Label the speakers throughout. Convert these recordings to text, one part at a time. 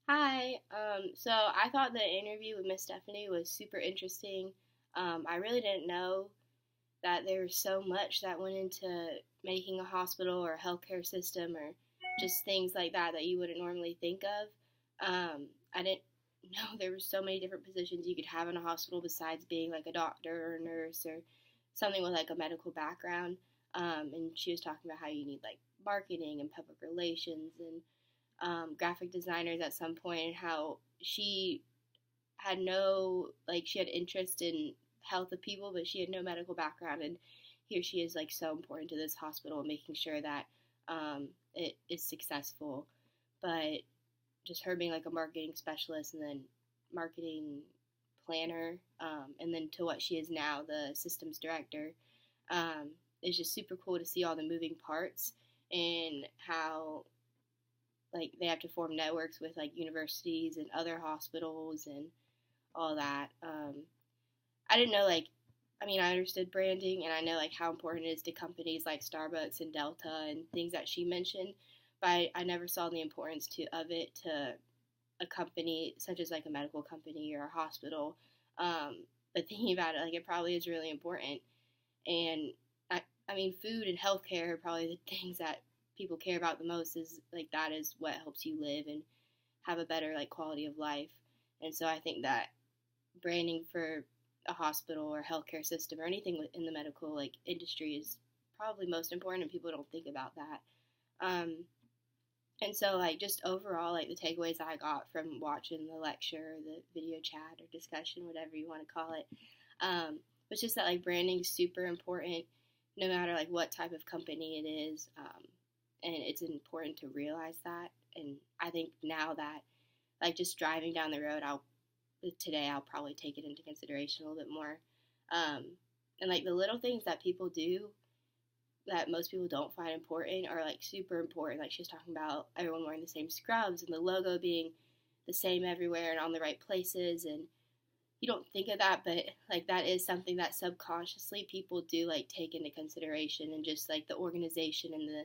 Speaker 1: Hi. So I thought the interview with Miss Stephanie was super interesting. I really didn't know that there was so much that went into making a hospital or a healthcare system or just things like that that you wouldn't normally think of. I didn't know there were so many different positions you could have in a hospital besides being like a doctor or a nurse or something with like a medical background. And she was talking about how you need like marketing and public relations and graphic designers at some point, and how she had no, like, she had interest in health of people, but she had no medical background. And here she is, like, so important to this hospital and making sure that it is successful. But just her being like a marketing specialist and then marketing planner, and then to what she is now, the systems director, um, is just super cool to see all the moving parts and how like they have to form networks with like universities and other hospitals and all that. I didn't know like I mean I understood branding and I know like how important it is to companies like Starbucks and Delta and things that she mentioned, but I never saw the importance to of it to a company such as like a medical company or a hospital. But thinking about it, like it probably is really important. And I mean, food and healthcare are probably the things that people care about the most. Is like that is what helps you live and have a better like quality of life. And so I think that branding for a hospital or healthcare system or anything in the medical like industry is probably most important, and people don't think about that. Um, and so like just overall like the takeaways I got from watching the lecture, the video chat or discussion, whatever you want to call it, was just that like branding is super important no matter like what type of company it is. And it's important to realize that. And I think now that like just driving down the road, I'll probably take it into consideration a little bit more. Um, and like the little things that people do that most people don't find important are like super important. Like she was talking about everyone wearing the same scrubs and the logo being the same everywhere and on the right places. And you don't think of that, but like that is something that subconsciously people do like take into consideration, and just like the organization and the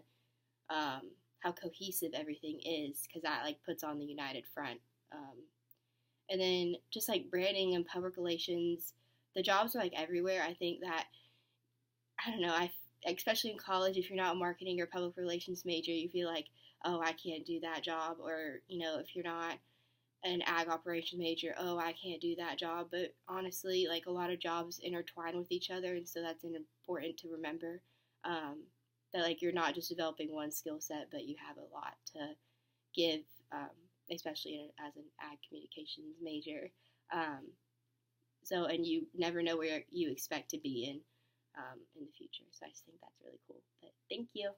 Speaker 1: how cohesive everything is, because that like puts on the united front. And then just like branding and public relations, the jobs are like everywhere. I think that I don't know. Especially in college, if you're not a marketing or public relations major, you feel like, oh, I can't do that job, or if you're not an ag operation major, oh, I can't do that job. But honestly, like a lot of jobs intertwine with each other, and so that's important to remember. Um, that like you're not just developing one skill set, but you have a lot to give, um, especially as an ag communications major. Um, and you never know where you expect to be in the future. So I just think that's really cool. But thank you.